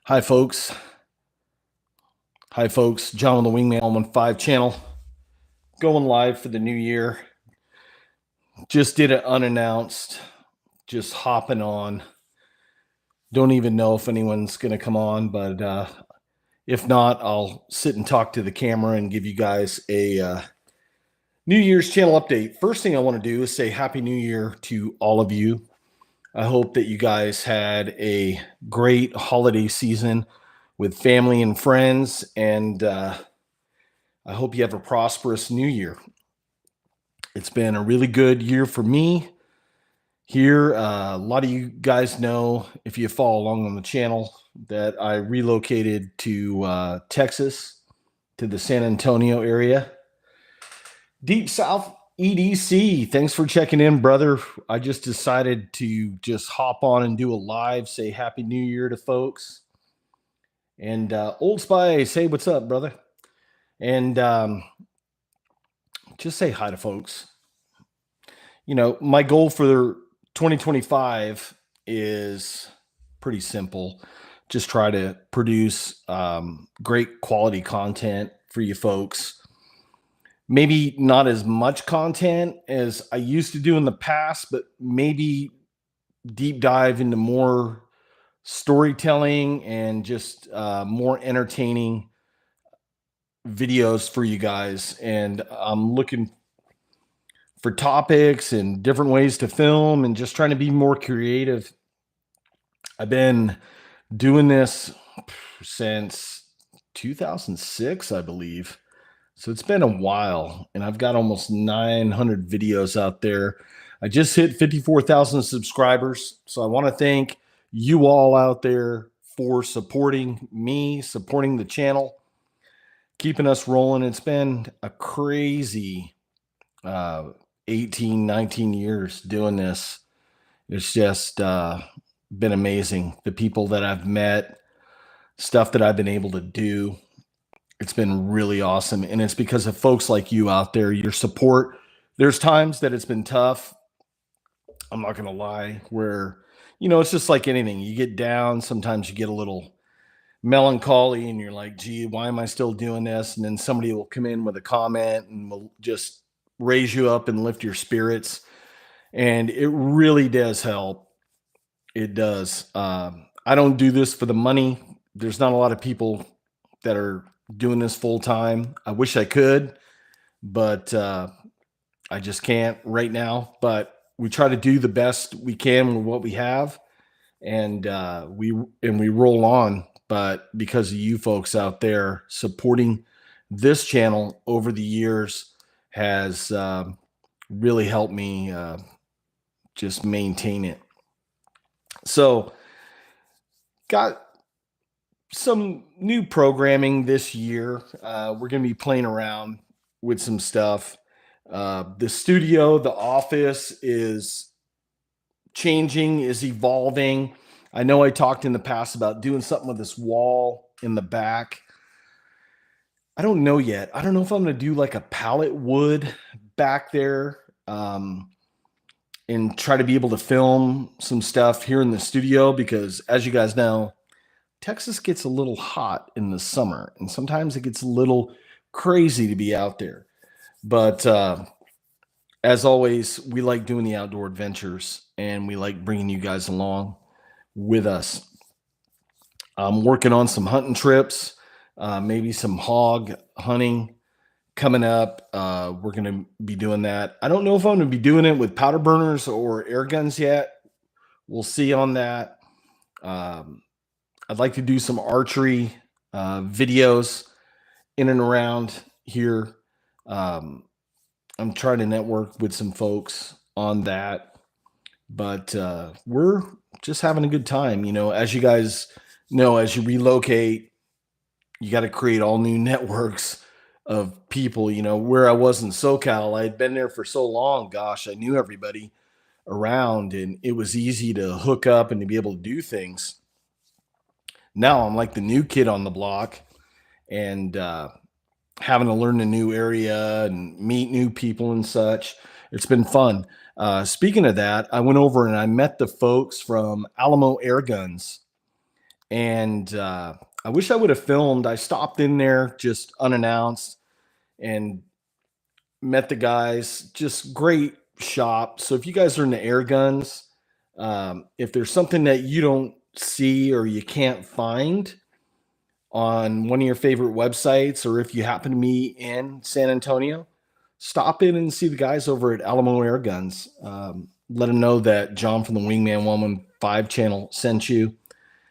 Hi, folks. Hi, folks. John on the Wingman115 channel. Going live for the new year. Just did it unannounced. Just hopping on. Don't even know if anyone's going to come on, but if not, I'll sit and talk to the camera and give you guys a New Year's channel update. First thing I want to do is say Happy New Year to all of you. I hope that you guys had a great holiday season with family and friends, and I hope you have a prosperous new year. It's been a really good year for me here. A lot of you guys know, if you follow along on the channel, that I relocated to Texas, to the San Antonio area. Deep South EDC, thanks for checking in, brother. I just decided to just hop on and do a live, say Happy New Year to folks. And Old Spice, hey, what's up, brother? And just say hi to folks. You know, my goal for 2025 is pretty simple. Just try to produce great quality content for you folks. Maybe not as much content as I used to do in the past, but maybe deep dive into more storytelling and just more entertaining videos for you guys. And I'm looking for topics and different ways to film and just trying to be more creative. I've been doing this since 2006, I believe. So it's been a while, and I've got almost 900 videos out there. I just hit 54,000 subscribers. So I want to thank you all out there for supporting me, supporting the channel, keeping us rolling. It's been a crazy 18, 19 years doing this. It's just been amazing. The people that I've met, stuff that I've been able to do. It's been really awesome. And it's because of folks like you out there, your support. There's times that it's been tough. I'm not going to lie, where, it's just like anything. You get down, sometimes you get a little melancholy and you're like, gee, why am I still doing this? And then somebody will come in with a comment and will just raise you up and lift your spirits. And it really does help. It does. I don't do this for the money. There's not a lot of people that are doing this full time. I wish I could, but I just can't right now. But we try to do the best we can with what we have, and we roll on. But because of you folks out there supporting this channel over the years has really helped me just maintain it. So, got some new programming this year. We're going to be playing around with some stuff. The studio, the office is changing, is evolving. I know I talked in the past about doing something with this wall in the back. I don't know yet. I don't know if I'm going to do like a pallet wood back there and try to be able to film some stuff here in the studio, because as you guys know, Texas gets a little hot in the summer, and sometimes it gets a little crazy to be out there. But as always, we like doing the outdoor adventures, and we like bringing you guys along with us. I'm working on some hunting trips, maybe some hog hunting coming up. We're going to be doing that. I don't know if I'm going to be doing it with powder burners or air guns yet. We'll see on that. I'd like to do some archery videos in and around here. I'm trying to network with some folks on that, but we're just having a good time. As you guys know, as you relocate, you got to create all new networks of people. Where I was in SoCal, I had been there for so long. Gosh, I knew everybody around, and it was easy to hook up and to be able to do things. Now I'm like the new kid on the block, and having to learn a new area and meet new people and such. It's been fun. Speaking of that, I went over and I met the folks from Alamo Air Guns, And I wish I would have filmed. I stopped in there just unannounced and met the guys. Just great shop. So if you guys are into air guns, if there's something that you don't see or you can't find on one of your favorite websites, or if you happen to be in San Antonio, stop in and see the guys over at Alamo Air Guns. Let them know that John from the Wingman115 channel sent you.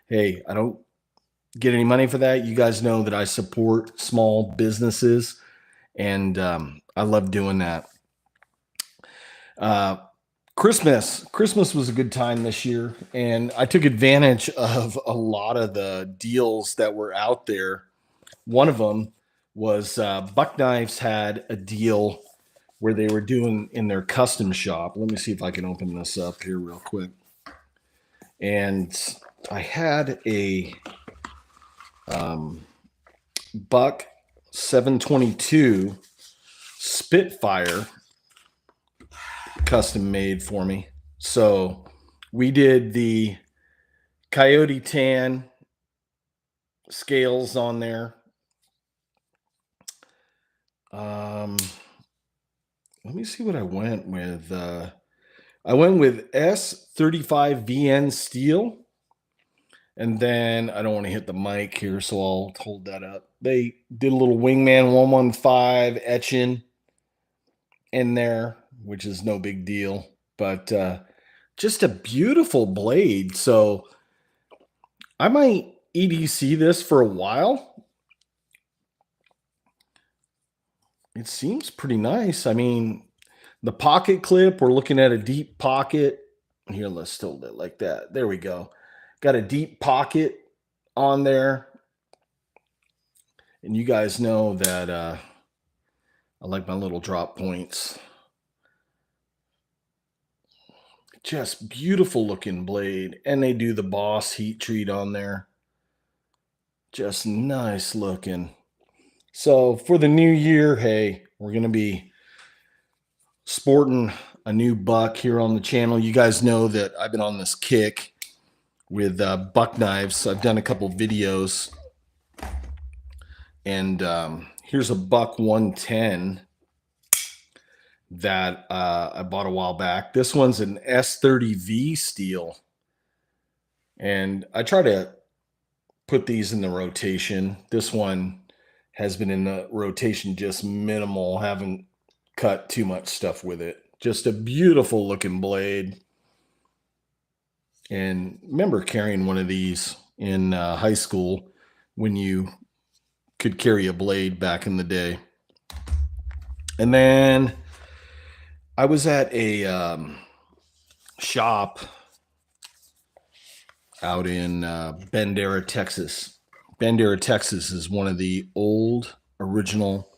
Hey, I don't get any money for that. You guys know that I support small businesses, and I love doing that. Uh, Christmas was a good time this year, and I took advantage of a lot of the deals that were out there. One of them was Buck Knives had a deal where they were doing in their custom shop. Let me see if I can open this up here real quick. And I had a Buck 722 Spitfire custom made for me. So we did the coyote tan scales on there. Let me see what I went with. I went with S35VN steel. And then I don't want to hit the mic here, so I'll hold that up. They did a little Wingman115 etching in there, which is no big deal, but just a beautiful blade. So I might EDC this for a while. It seems pretty nice. I mean, the pocket clip, we're looking at a deep pocket. Here, let's hold it like that. There we go. Got a deep pocket on there. And you guys know that I like my little drop points. Just beautiful looking blade. And they do the Boss heat treat on there. Just nice looking. So for the new year, hey, we're going to be sporting a new buck here on the channel. You guys know that I've been on this kick with buck knives. I've done a couple videos. And here's a Buck 110 that I bought a while back. This one's an S30V steel. And I try to put these in the rotation. This one has been in the rotation just minimal. Haven't cut too much stuff with it. Just a beautiful looking blade. And remember carrying one of these in high school when you could carry a blade back in the day. And then I was at a shop out in Bandera, Texas. Bandera, Texas is one of the old original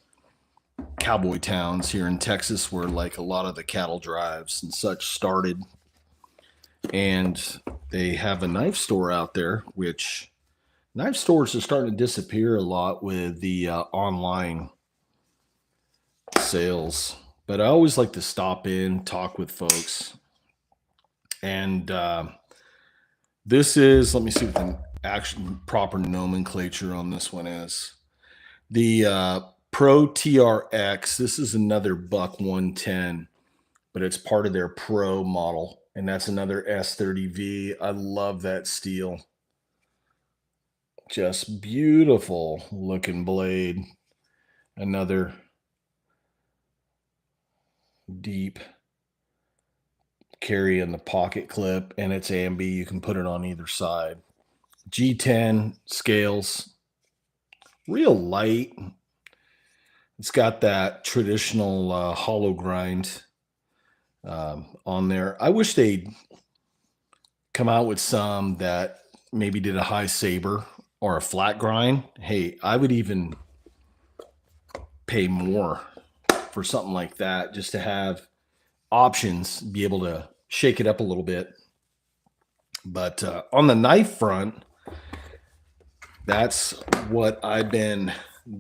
cowboy towns here in Texas where like a lot of the cattle drives and such started. And they have a knife store out there, which knife stores are starting to disappear a lot with the online sales. But I always like to stop in, talk with folks. And this is, let me see what the actual proper nomenclature on this one is. The Pro TRX, this is another Buck 110, but it's part of their Pro model. And that's another S30V. I love that steel. Just beautiful looking blade. Another deep carry in the pocket clip, and it's ambi. You can put it on either side. G10 scales, real light. It's got that traditional hollow grind on there. I wish they'd come out with some that maybe did a high saber or a flat grind. Hey, I would even pay more for something like that just to have options, be able to shake it up a little bit. But on the knife front, that's what I've been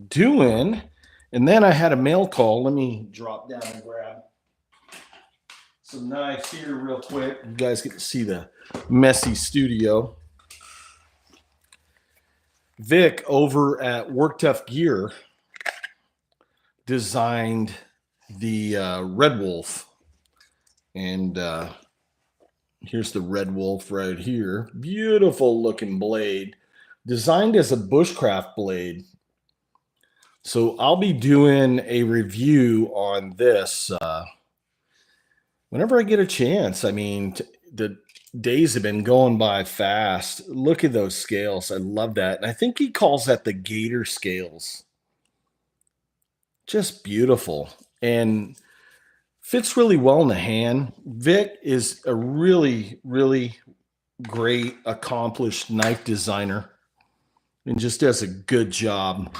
doing. And then I had a mail call. Let me drop down and grab some knives here real quick. You guys get to see the messy studio. Vic over at Work Tough Gear designed the Red Wolf. And here's the Red Wolf right here. Beautiful looking blade. Designed as a bushcraft blade. So I'll be doing a review on this whenever I get a chance. I mean, the days have been going by fast. Look at those scales. I love that. And I think he calls that the gator scales. Just beautiful. And fits really well in the hand. Vic is a really, really great, accomplished knife designer and just does a good job.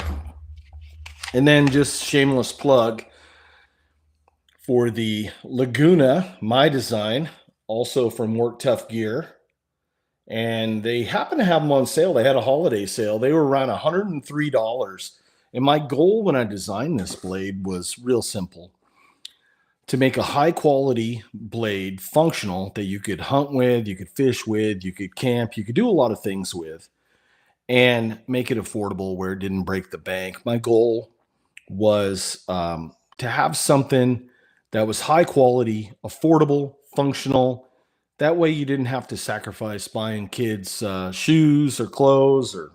And then just shameless plug for the Laguna, my design, also from Work Tough Gear. And they happen to have them on sale. They had a holiday sale. They were around $103. And my goal when I designed this blade was real simple: to make a high quality blade functional that you could hunt with, you could fish with, you could camp, you could do a lot of things with, and make it affordable where it didn't break the bank. My goal was to have something that was high quality, affordable, functional. That way you didn't have to sacrifice buying kids shoes or clothes or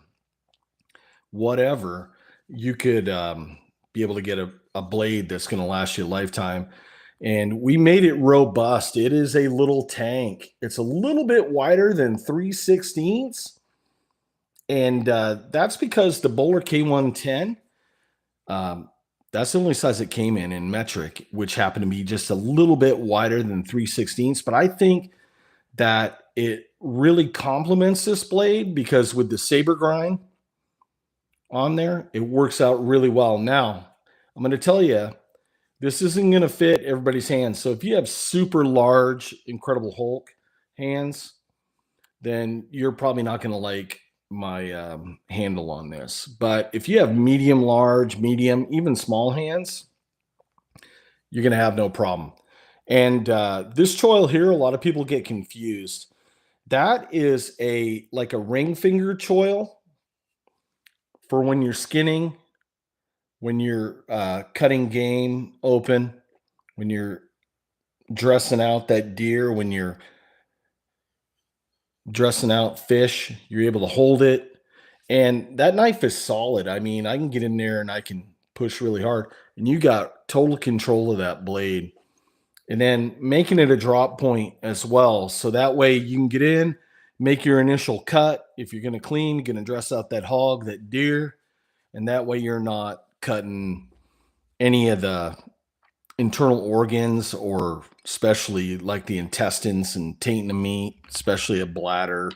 whatever. You could be able to get a blade that's going to last you a lifetime. And we made it robust. It is a little tank. It's a little bit wider than 3/16. And that's because the Bowler K110, that's the only size it came in metric, which happened to be just a little bit wider than 3/16. But I think that it really complements this blade because with the saber grind on there, it works out really well. Now, I'm going to tell you, this isn't going to fit everybody's hands. So if you have super large, Incredible Hulk hands, then you're probably not going to like my handle on this. But if you have medium, large, medium, even small hands, you're going to have no problem. And this choil here, a lot of people get confused. That is like a ring finger choil for when you're skinning, when you're cutting game open, when you're dressing out that deer, when you're dressing out fish, you're able to hold it. And that knife is solid. I mean, I can get in there and I can push really hard, and you got total control of that blade. And then making it a drop point as well. So that way you can get in, make your initial cut. If you're going to clean, you're going to dress out that hog, that deer. And that way you're not cutting any of the internal organs, or especially like the intestines and tainting the meat, especially a bladder,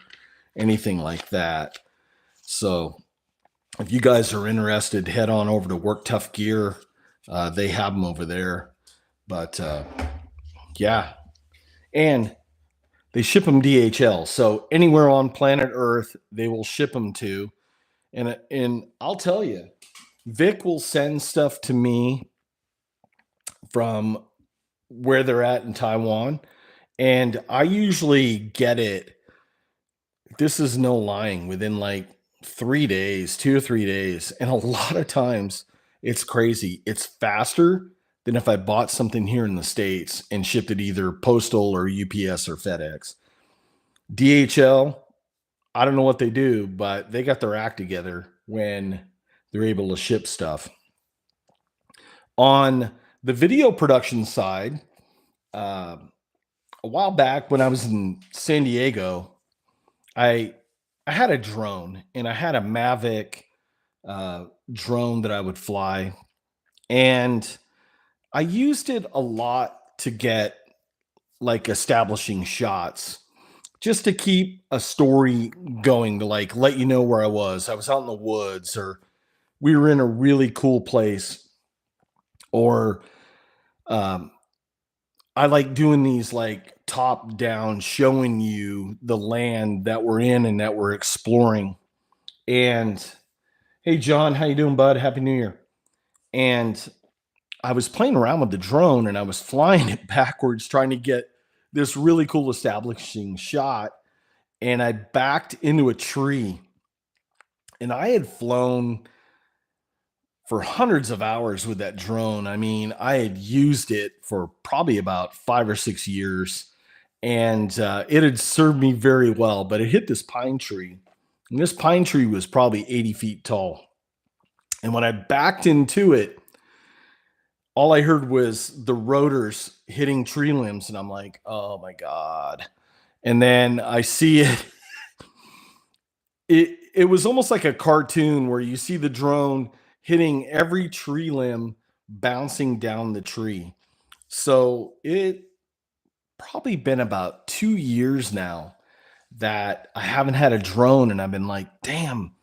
anything like that. So if you guys are interested, head on over to Work Tough Gear. They have them over there. But yeah, and they ship them DHL. So anywhere on planet Earth, they will ship them to. And I'll tell you, Vic will send stuff to me from where they're at in Taiwan, and I usually get it. This is no lying, within like 3 days, 2 or 3 days. And a lot of times it's crazy. It's faster than if I bought something here in the States and shipped it either postal or UPS or FedEx. DHL, I don't know what they do, but they got their act together when they're able to ship stuff. On the video production side, a while back when I was in San Diego, I had a drone, and I had a Mavic drone that I would fly, and I used it a lot to get like establishing shots, just to keep a story going, to like let you know where I was. I was out in the woods, or we were in a really cool place, or I like doing these like top down, showing you the land that we're in and that we're exploring. And hey, John, how you doing, bud? Happy New Year. And I was playing around with the drone, and I was flying it backwards, trying to get this really cool establishing shot. And I backed into a tree, And I had flown for hundreds of hours with that drone. I mean, I had used it for probably about 5 or 6 years, and it had served me very well. But it hit this pine tree, and this pine tree was probably 80 feet tall. And when I backed into it, all I heard was the rotors hitting tree limbs, and I'm like, "Oh my god!" And then I see it. It was almost like a cartoon where you see the drone hitting every tree limb, bouncing down the tree. So it probably been about 2 years now that I haven't had a drone, and I've been like, damn,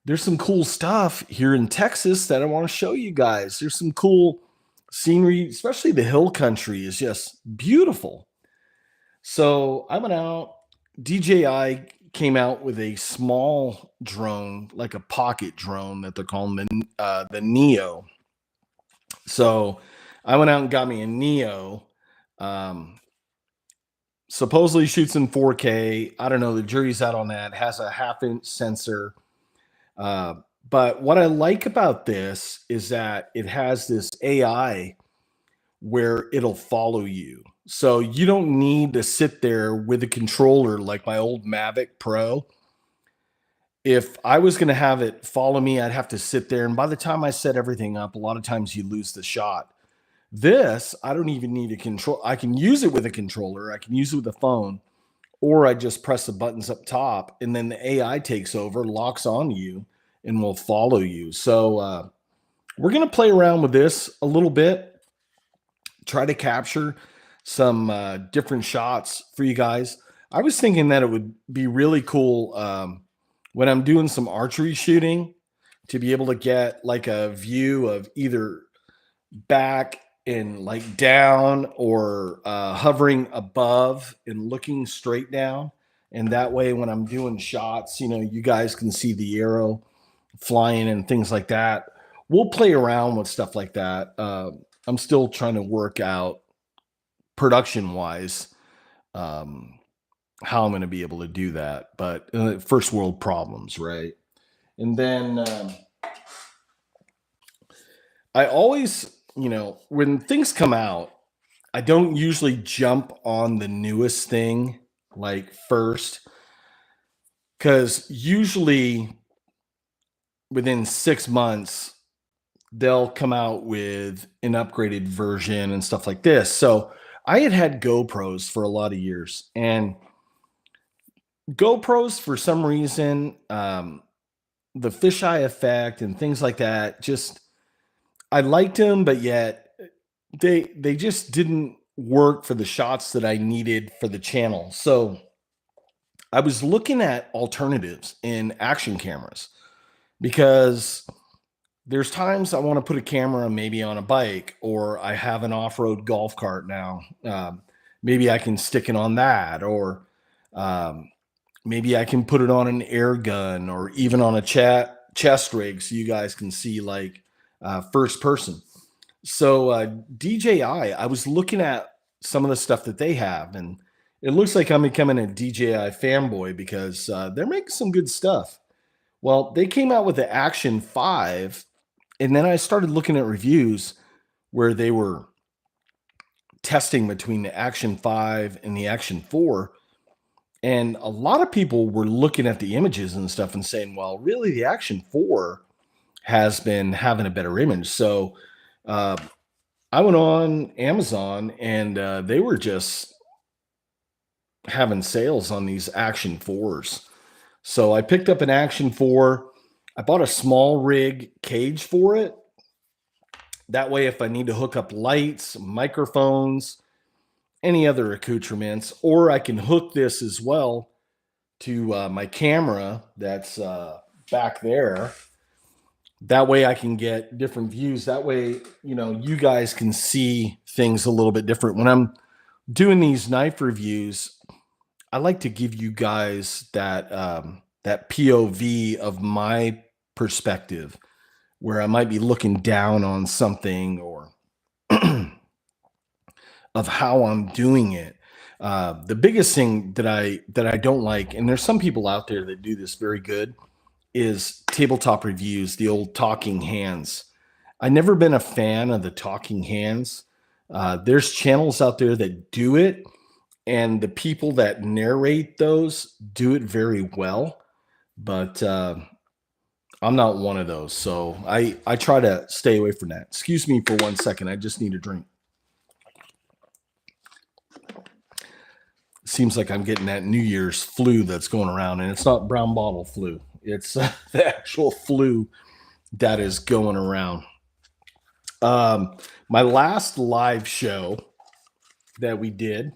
there's some cool stuff here in Texas that I want to show you guys. There's some cool scenery, especially the hill country is just beautiful. So I went out. DJI came out with a small drone, like a pocket drone that they're calling the Neo. So I went out and got me a Neo. Um, Supposedly shoots in 4K. I don't know. The jury's out on that. It has a half-inch sensor. Uh, but what I like about this is that it has this AI where it'll follow you. So you don't need to sit there with a controller like my old Mavic Pro. If I was going to have it follow me, I'd have to sit there. And by the time I set everything up, a lot of times you lose the shot. This, I don't even need a control. I can use it with a controller, I can use it with a phone, or I just press the buttons up top and then the AI takes over, locks on you, and will follow you. So we're going to play around with this a little bit, try to capture some different shots for you guys. I was thinking that it would be really cool when I'm doing some archery shooting to be able to get like a view of either back and like down or hovering above and looking straight down. And that way, when I'm doing shots, you guys can see the arrow flying and things like that. We'll play around with stuff like that. I'm still trying to work out production wise how I'm going to be able to do that. But first world problems, right? And then I always, when things come out, I don't usually jump on the newest thing like first, because usually within 6 months, they'll come out with an upgraded version and stuff like this. So I had GoPros for a lot of years, and GoPros, for some reason, the fisheye effect and things like that, just I liked them, but yet they just didn't work for the shots that I needed for the channel. So I was looking at alternatives in action cameras because there's times I want to put a camera maybe on a bike, or I have an off-road golf cart now. Maybe I can stick it on that, or um, maybe I can put it on an air gun, or even on a chest rig, so you guys can see like first person. So DJI, I was looking at some of the stuff that they have, and it looks like I'm becoming a DJI fanboy because they're making some good stuff. Well, they came out with the Action 5, and then I started looking at reviews where they were testing between the Action 5 and the Action 4. And a lot of people were looking at the images and stuff and saying, well, really, the Action 4 has been having a better image. So uh, I went on Amazon, and they were just having sales on these Action 4s. So I picked up an Action 4. I bought a small rig cage for it. That way, if I need to hook up lights, microphones, any other accoutrements, or I can hook this as well to my camera that's back there. That way I can get different views. That way, you guys can see things a little bit different. When I'm doing these knife reviews, I like to give you guys that POV of my perspective, where I might be looking down on something, or of how I'm doing it. The biggest thing that I don't like, and there's some people out there that do this very good, is tabletop reviews, the old talking hands. I never been a fan of the talking hands. There's channels out there that do it, and the people that narrate those do it very well. But I'm not one of those, so I try to stay away from that. Excuse me for 1 second. I just need a drink. Seems like I'm getting that New Year's flu that's going around, and it's not brown bottle flu. It's the actual flu that is going around. My last live show that we did,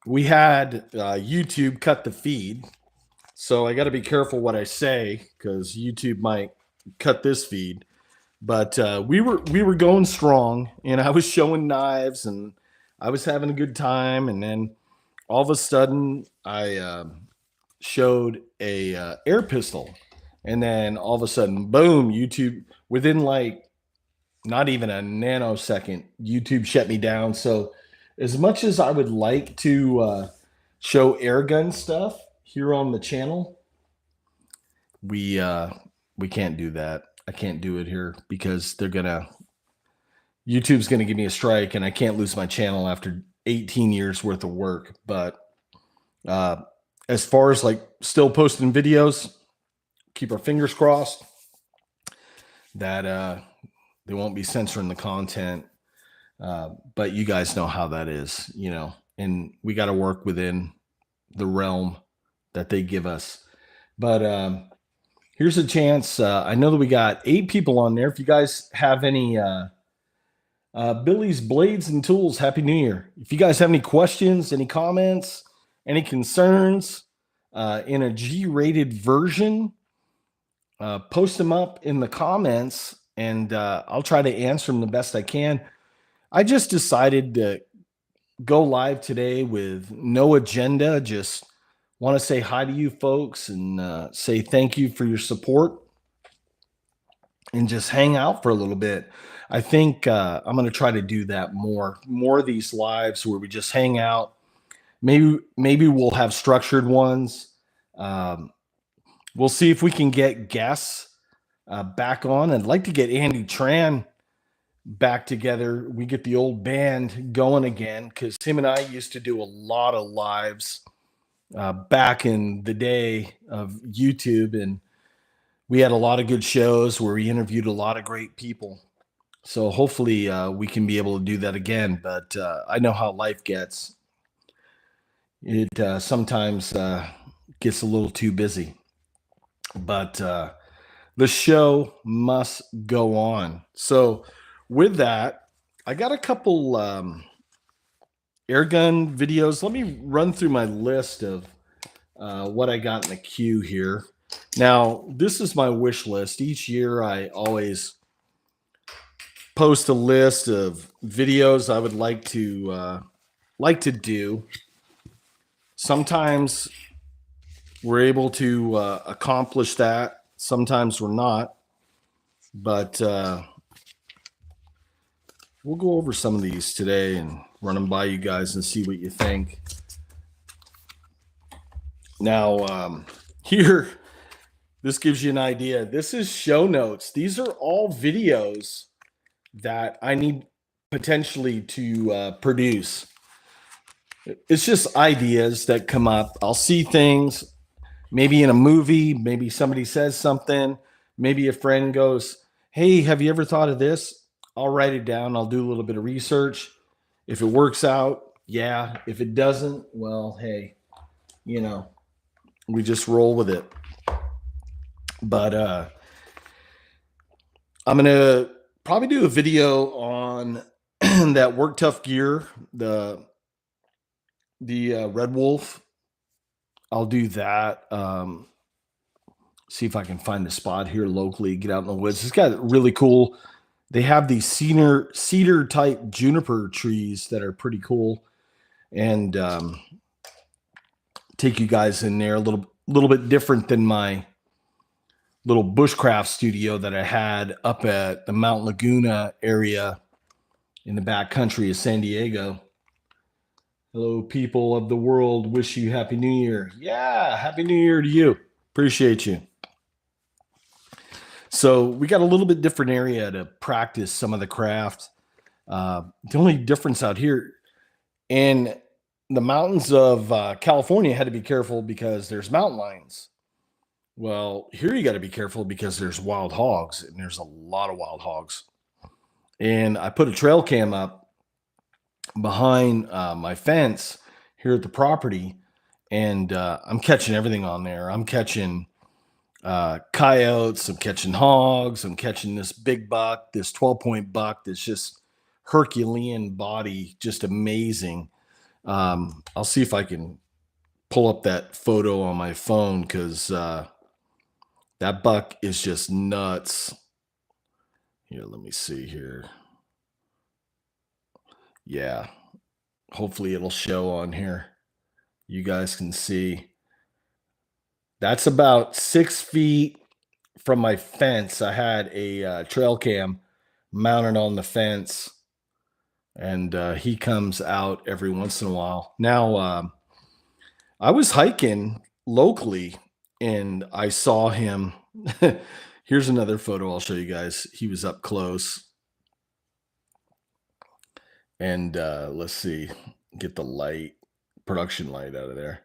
we had YouTube cut the feed, so I got to be careful what I say because YouTube might cut this feed. But we were going strong, and I was showing knives, and I was having a good time. And then all of a sudden, I showed a air pistol, and then all of a sudden, boom! YouTube within like not even a nanosecond, YouTube shut me down. So, as much as I would like to show air gun stuff here on the channel, we can't do that. I can't do it here because YouTube's gonna give me a strike, and I can't lose my channel after 18 years worth of work. But as far as like still posting videos, keep our fingers crossed that they won't be censoring the content. But you guys know how that is, and we got to work within the realm that they give us. But here's a chance. I know that we got 8 people on there. If you guys have any Billy's Blades and Tools, Happy New Year. If you guys have any questions, any comments, any concerns in a G-rated version, post them up in the comments, and I'll try to answer them the best I can. I just decided to go live today with no agenda. Just want to say hi to you folks and say thank you for your support and just hang out for a little bit. I think I'm going to try to do that more of these lives where we just hang out. Maybe we'll have structured ones. We'll see if we can get guests back on. I'd like to get Andy Tran back together. We get the old band going again because him and I used to do a lot of lives back in the day of YouTube, and we had a lot of good shows where we interviewed a lot of great people. So hopefully we can be able to do that again. But I know how life gets. It sometimes gets a little too busy. But the show must go on. So with that, I got a couple airgun videos. Let me run through my list of what I got in the queue here. Now, this is my wish list. Each year, I always post a list of videos I would like to do. Sometimes we're able to accomplish that. Sometimes we're not. But we'll go over some of these today and run them by you guys and see what you think. Now, here, this gives you an idea. This is show notes. These are all videos that I need potentially to produce. It's just ideas that come up. I'll see things, maybe in a movie, maybe somebody says something, maybe a friend goes, hey, have you ever thought of this? I'll write it down. I'll do a little bit of research. If it works out, yeah. If it doesn't, well, hey, we just roll with it. But I'm going to probably do a video on that Work Tough gear, the Red Wolf. I'll do that. See if I can find a spot here locally, get out in the woods. It's got really cool. They have these cedar type juniper trees that are pretty cool, and take you guys in there a little bit different than my little bushcraft studio that I had up at the Mount Laguna area in the back country of San Diego. Hello, people of the world. Wish you Happy New Year. Yeah, Happy New Year to you. Appreciate you. So we got a little bit different area to practice some of the craft. The only difference out here in the mountains of California had to be careful because there's mountain lions. Well, here you got to be careful because there's wild hogs, and there's a lot of wild hogs. And I put a trail cam up behind my fence here at the property, and I'm catching everything on there. I'm catching coyotes, I'm catching hogs, I'm catching this big buck, this 12-point buck that's just Herculean body, just amazing. I'll see if I can pull up that photo on my phone because that buck is just nuts. Here, let me see here. Yeah, hopefully it'll show on here. You guys can see. That's about 6 feet from my fence. I had a trail cam mounted on the fence, and he comes out every once in a while. Now, I was hiking locally and I saw him. Here's another photo I'll show you guys. He was up close. And let's see, get the light, production light out of there.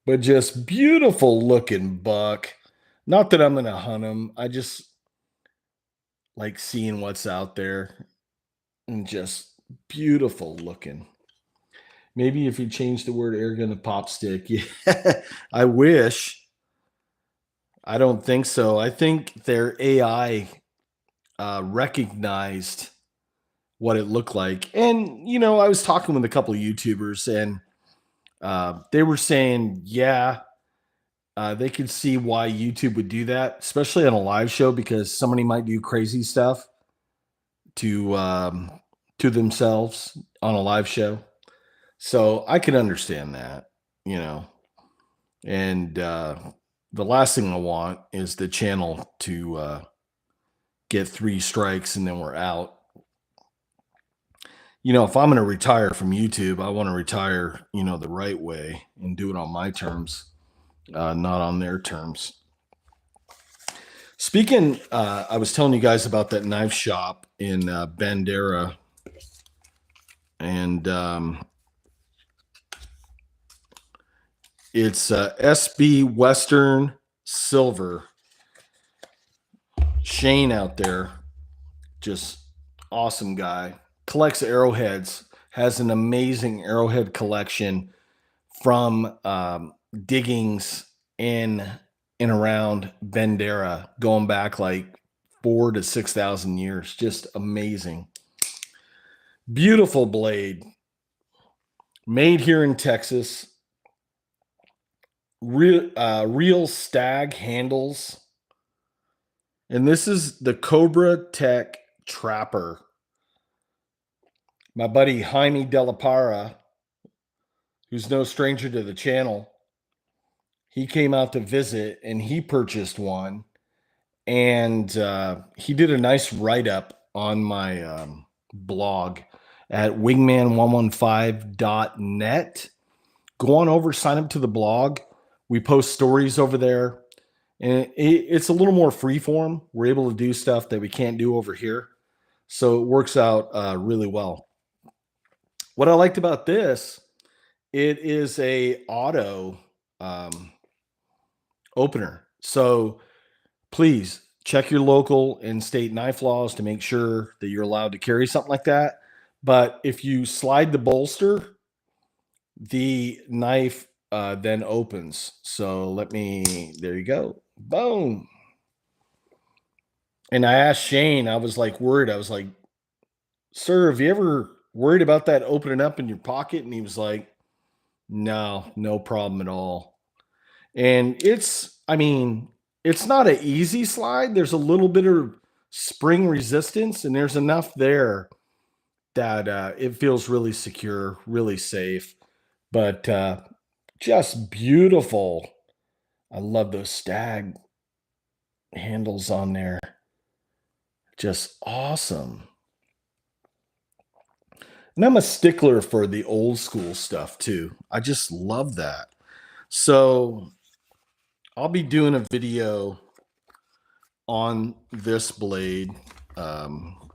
But just beautiful looking buck. Not that I'm going to hunt him. I just like seeing what's out there and just beautiful looking. Maybe if you change the word air gun to pop stick. Yeah, I wish. I don't think so. I think their AI recognized what it looked like. And, I was talking with a couple of YouTubers, and they were saying, yeah, they could see why YouTube would do that, especially on a live show, because somebody might do crazy stuff to themselves on a live show. So I can understand that, and the last thing I want is the channel to get 3 strikes and then we're out. If I'm going to retire from YouTube, I want to retire, the right way and do it on my terms, not on their terms. Speaking, I was telling you guys about that knife shop in Bandera, and it's SB Western Silver. Shane out there, just awesome guy. Collects arrowheads, has an amazing arrowhead collection from diggings in and around Bandera, going back like 4,000 to 6,000 years. Just amazing. Beautiful blade. Made here in Texas. Real stag handles. And this is the Cobra Tech Trapper. My buddy Jaime Della Parra, who's no stranger to the channel, he came out to visit and he purchased one. And he did a nice write-up on my blog at wingman115.net. Go on over, sign up to the blog. We post stories over there. And it's a little more freeform. We're able to do stuff that we can't do over here. So it works out really well. What I liked about this, it is a auto opener. So please check your local and state knife laws to make sure that you're allowed to carry something like that. But if you slide the bolster, the knife then opens. So there you go. Boom. And I asked Shane, I was like worried. I was like, sir, have you ever worried about that opening up in your pocket? And he was like, no problem at all. And it's not an easy slide. There's a little bit of spring resistance, and there's enough there that it feels really secure, really safe, but just beautiful. I love those stag handles on there. Just awesome. And I'm a stickler for the old school stuff too. I just love that. So I'll be doing a video on this blade um,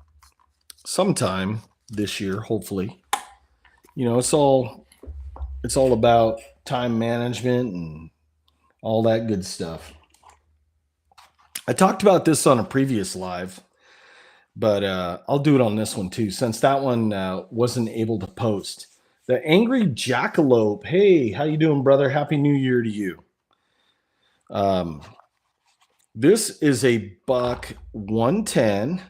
sometime this year, hopefully. It's all about time management and all that good stuff. I talked about this on a previous live, but I'll do it on this one too, since that one wasn't able to post. The Angry Jackalope. Hey, how you doing, brother? Happy New Year to you. This is a buck 110,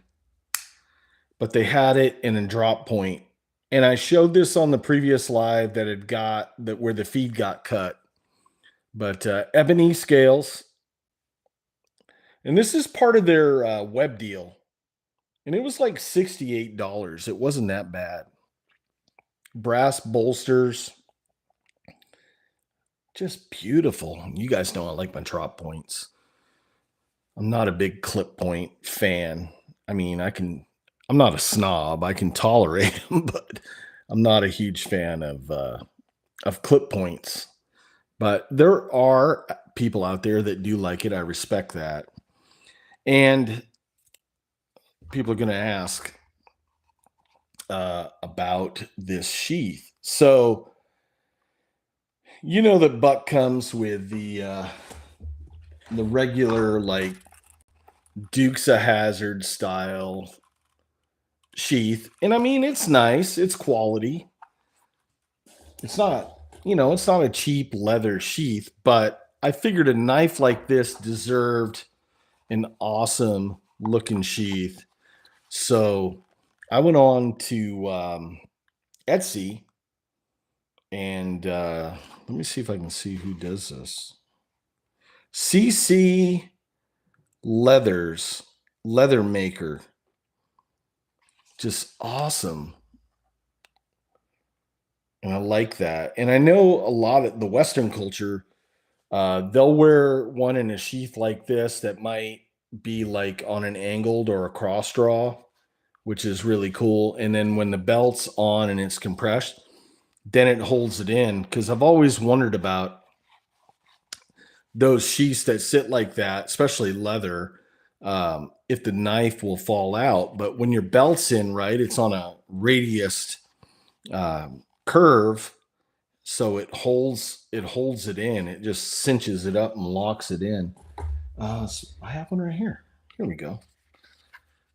but they had it in a drop point. And I showed this on the previous live that it got that where the feed got cut. But ebony scales. And this is part of their web deal. And it was like $68. It wasn't that bad. Brass bolsters. Just beautiful. You guys know I like my drop points. I'm not a big clip point fan. I mean, I'm not a snob. I can tolerate them, but I'm not a huge fan of clip points. But there are people out there that do like it. I respect that. And people are going to ask about this sheath. So, the buck comes with the regular, like, Dukes of Hazzard style sheath. And I mean, it's nice. It's quality. It's not, it's not a cheap leather sheath, but I figured a knife like this deserved an awesome looking sheath. So I went on to Etsy and let me see if I can see who does this. CC Leathers, leather maker. Just awesome. And I like that. And I know a lot of the Western culture, they'll wear one in a sheath like this that might be like on an angled or a cross draw, which is really cool. And then when the belt's on and it's compressed, then it holds it in. Because I've always wondered about those sheaths that sit like that, especially leather, if the knife will fall out. But when your belt's in, right, it's on a radius curve, so it holds it in. It just cinches it up and locks it in. So I have one right here. Here we go.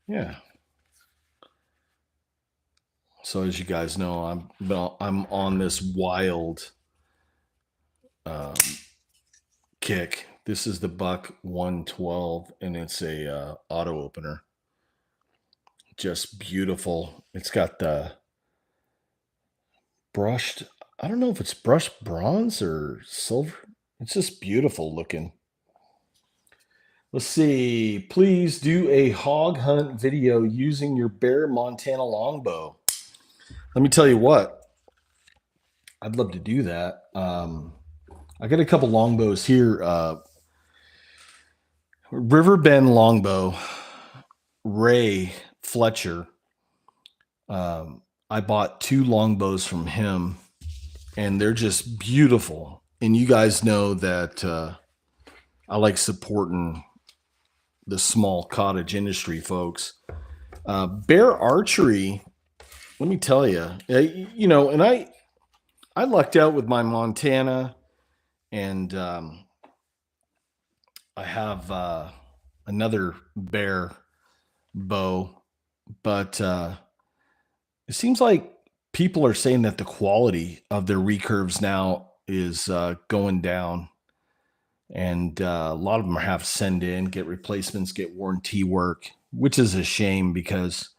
Yeah. So as you guys know, I'm on this wild kick. This is the Buck 112, and it's a auto opener. Just beautiful. It's got the brushed, I don't know if it's brushed bronze or silver. It's just beautiful looking. Let's see. Please do a hog hunt video using your Bear Montana longbow. Let me tell you what, I'd love to do that. I got a couple longbows here. Riverbend longbow, Ray Fletcher. I bought 2 longbows from him, and they're just beautiful. And you guys know that I like supporting the small cottage industry folks. Bear archery, let me tell you, and I lucked out with my Montana, and I have another bear bow, but it seems like people are saying that the quality of their recurves now is going down. And a lot of them have to send in, get replacements, get warranty work, which is a shame because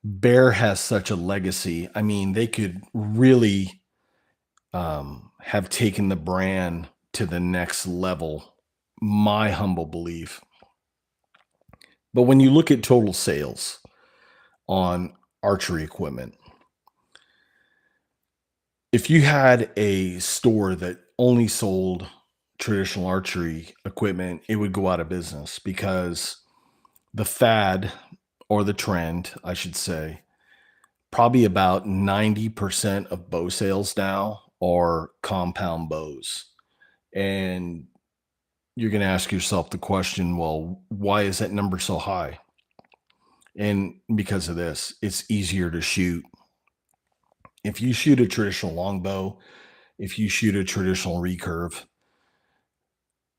Bear has such a legacy. I mean, they could really have taken the brand to the next level, my humble belief. But when you look at total sales on archery equipment, if you had a store that only sold traditional archery equipment, it would go out of business because the fad, or the trend, I should say, probably about 90% of bow sales now are compound bows. And you're going to ask yourself the question, well, why is that number so high? And because of this, it's easier to shoot. If you shoot a traditional longbow, if you shoot a traditional recurve,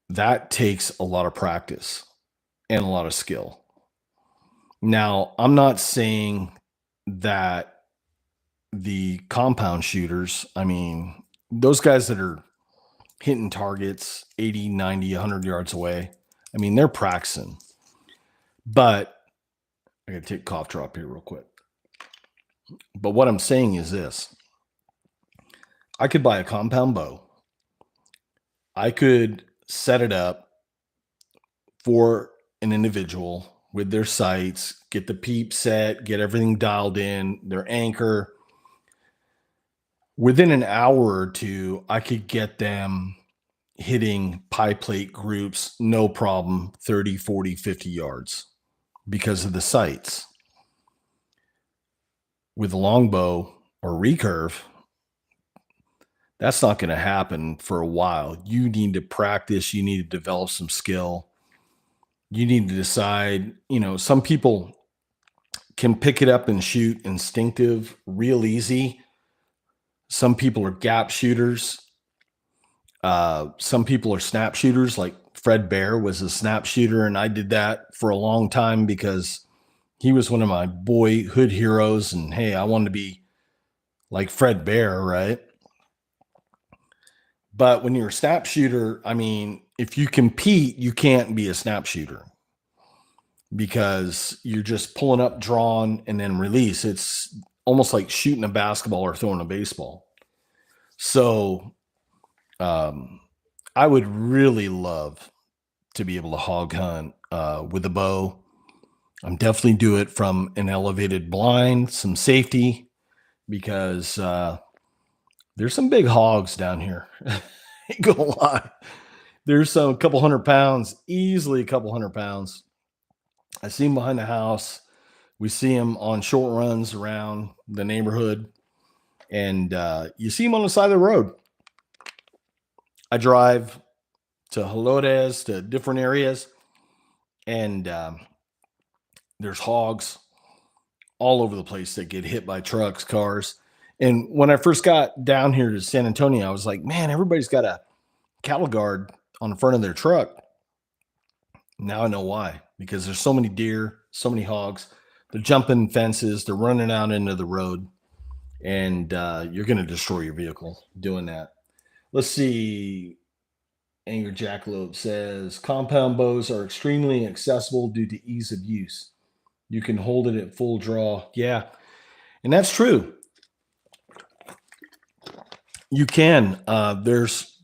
that takes a lot of practice and a lot of skill. Now, I'm not saying that the compound shooters, I mean, those guys that are hitting targets 80, 90, 100 yards away, I mean, they're practicing. But I got to take a cough drop here real quick. But what I'm saying is this: I could buy a compound bow. I could set it up for an individual with their sights, get the peep set, get everything dialed in, their anchor. Within an hour or two, I could get them hitting pie plate groups, no problem, 30, 40, 50 yards because of the sights. With a longbow or recurve, that's not going to happen for a while. You need to practice. You need to develop some skill. You need to decide, some people can pick it up and shoot instinctive real easy. Some people are gap shooters. Some people are snap shooters, like Fred Bear was a snap shooter. And I did that for a long time because he was one of my boyhood heroes. And hey, I wanted to be like Fred Bear, right? But when you're a snap shooter, I mean, if you compete, you can't be a snap shooter because you're just pulling up, drawn, and then release. It's almost like shooting a basketball or throwing a baseball. So I would really love to be able to hog hunt with a bow. I'm definitely do it from an elevated blind, some safety, because there's some big hogs down here. Ain't gonna lie. There's a couple 100 pounds, easily a couple 100 pounds. I see them behind the house. We see them on short runs around the neighborhood, and you see them on the side of the road. I drive to Helotes, to different areas, and there's hogs all over the place that get hit by trucks, cars. And when I first got down here to San Antonio, I was like, man, everybody's got a cattle guard on the front of their truck. Now I know why, because there's so many deer, so many hogs. They're jumping fences, they're running out into the road, and you're going to destroy your vehicle doing that. Let's see. Anger Jackalope says compound bows are extremely accessible due to ease of use. You can hold it at full draw. Yeah, and that's true. You can. There's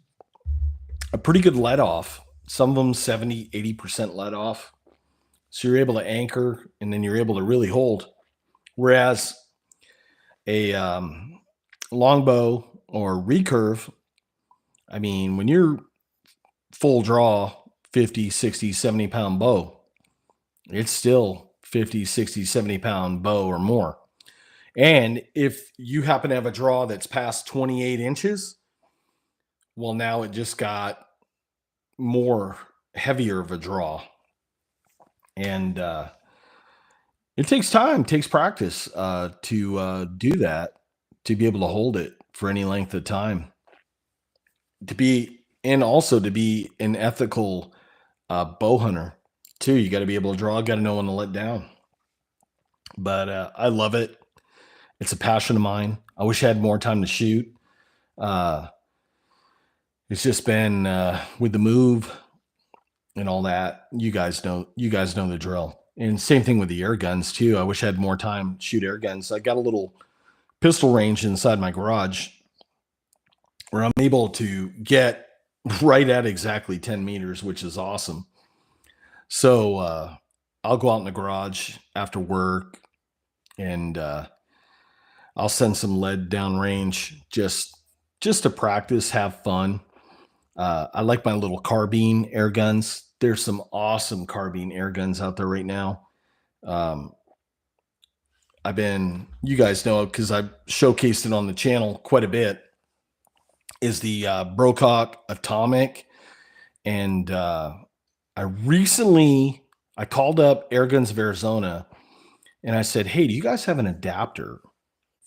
a pretty good let off. Some of them 70, 80% let off. So you're able to anchor and then you're able to really hold. Whereas a longbow or recurve, I mean, when you're full draw, 50, 60, 70-pound bow, it's still 50, 60, 70-pound bow or more. And if you happen to have a draw that's past 28 inches, well, now it just got more heavier of a draw. And it takes time, takes practice to do that, to be able to hold it for any length of time. And also to be an ethical bow hunter too. You got to be able to draw, got to know when to let down. But I love it. It's a passion of mine. I wish I had more time to shoot. It's just been with the move and all that. You guys know the drill. And same thing with the air guns too. I wish I had more time to shoot air guns. I got a little pistol range inside my garage where I'm able to get right at exactly 10 meters, which is awesome. So I'll go out in the garage after work and I'll send some lead downrange just to practice, have fun. I like my little carbine air guns. There's some awesome carbine air guns out there right now. You guys know it because I've showcased it on the channel quite a bit, is the Brocock Atomic. And I called up Air Guns of Arizona and I said, "Hey, do you guys have an adapter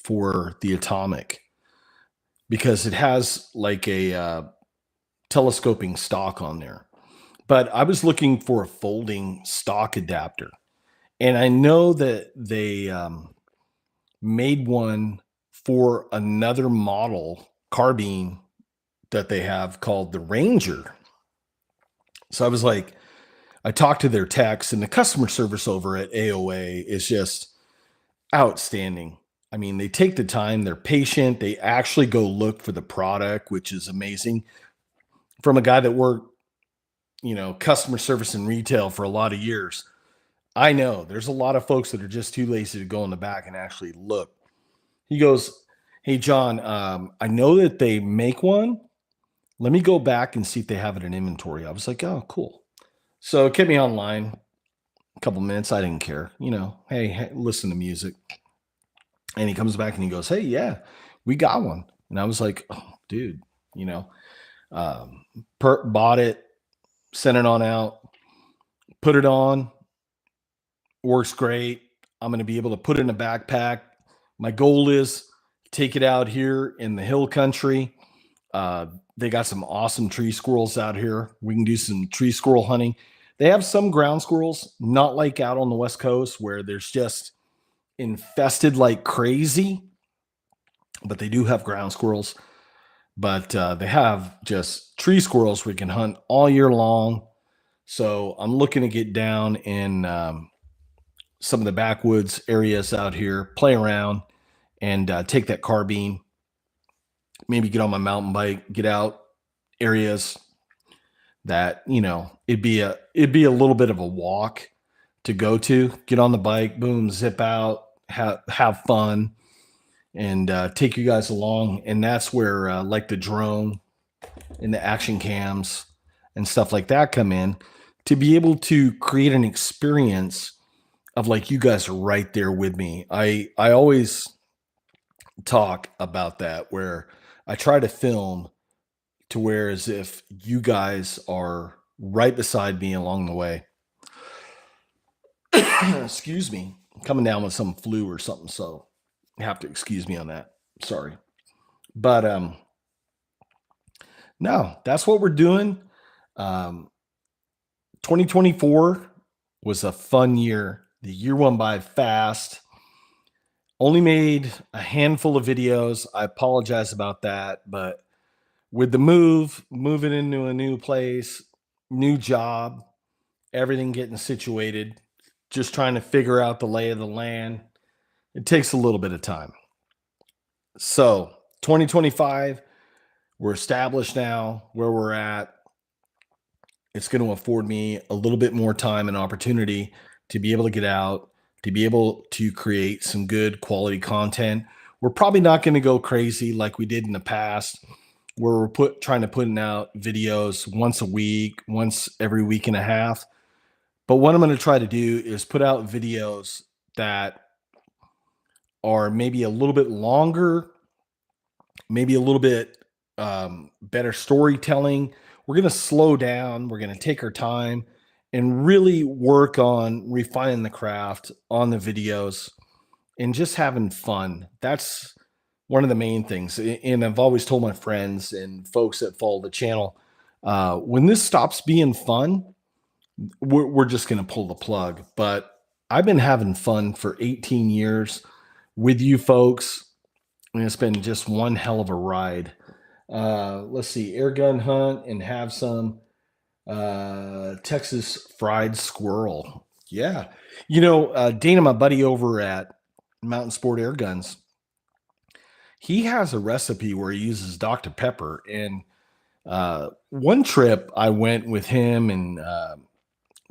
for the Atomic?" Because it has like a telescoping stock on there. But I was looking for a folding stock adapter. And I know that they made one for another model carbine that they have called the Ranger. So I was like, I talked to their techs, and the customer service over at AOA is just outstanding. I mean, they take the time, they're patient, they actually go look for the product, which is amazing. From a guy that worked, customer service and retail for a lot of years, I know there's a lot of folks that are just too lazy to go in the back and actually look. He goes, "Hey, John, I know that they make one. Let me go back and see if they have it in inventory." I was like, "Oh, cool." So it kept me online a couple minutes. I didn't care, hey, listen to music. And he comes back and he goes, "Hey, yeah, we got one." And I was like, "Oh, dude, you know, um, bought it, sent it on out, put it on, works great. I'm going to be able to put it in a backpack. My goal is take it out here in the hill country. Uh, they got some awesome tree squirrels out here. We can do some tree squirrel hunting. They have some ground squirrels, not like out on the West Coast where there's just infested like crazy, but they do have ground squirrels. But they have just tree squirrels we can hunt all year long. So I'm looking to get down in some of the backwoods areas out here, play around, and take that carbine, maybe get on my mountain bike, get out areas that it'd be a little bit of a walk to go to. Get on the bike, boom, zip out, have fun, and take you guys along. And that's where like the drone and the action cams and stuff like that come in to be able to create an experience of like you guys are right there with me. I always talk about that where I try to film to where as if you guys are right beside me along the way. Excuse me, coming down with some flu or something, so you have to excuse me on that. Sorry. But no, that's what we're doing. Um 2024 was a fun year. The year went by fast. Only made a handful of videos. I apologize about that, but with the moving into a new place, new job, everything getting situated, just trying to figure out the lay of the land, it takes a little bit of time. So, 2025, we're established now where we're at. It's going to afford me a little bit more time and opportunity to be able to get out, to be able to create some good quality content. We're probably not going to go crazy like we did in the past, where we're trying to put out videos once a week, once every week and a half. But what I'm going to try to do is put out videos that are maybe a little bit longer, maybe a little bit better storytelling. We're going to slow down. We're going to take our time and really work on refining the craft on the videos and just having fun. That's one of the main things. And I've always told my friends and folks that follow the channel, when this stops being fun, we're just going to pull the plug. But I've been having fun for 18 years with you folks, and it's been just one hell of a ride. Let's see, air gun hunt and have some Texas fried squirrel. Yeah. Dana, my buddy over at Mountain Sport Air Guns, he has a recipe where he uses Dr. Pepper. And one trip I went with him and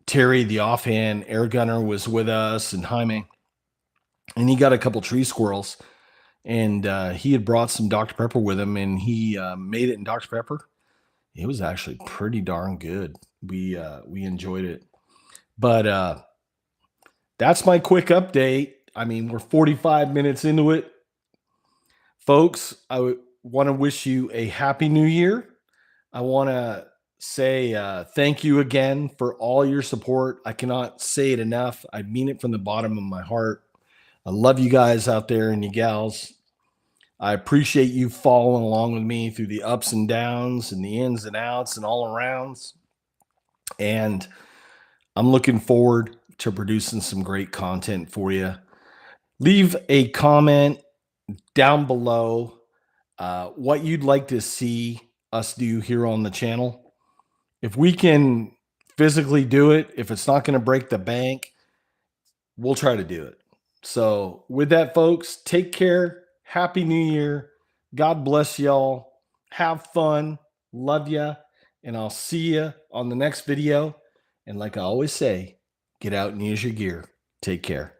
Terry, the offhand air gunner, was with us, and Jaime, and he got a couple tree squirrels. And he had brought some Dr. Pepper with him, and he made it in Dr. Pepper. It was actually pretty darn good. We enjoyed it. But that's my quick update. I mean, we're 45 minutes into it. Folks, I want to wish you a happy new year. I want to say thank you again for all your support. I cannot say it enough. I mean it from the bottom of my heart. I love you guys out there and you gals. I appreciate you following along with me through the ups and downs and the ins and outs and all arounds. And I'm looking forward to producing some great content for you. Leave a comment down below what you'd like to see us do here on the channel. If we can physically do it, if it's not going to break the bank, we'll try to do it. So, with that, folks, take care. Happy New Year. God bless y'all. Have fun. Love ya. And I'll see you on the next video. And like I always say, get out and use your gear. Take care.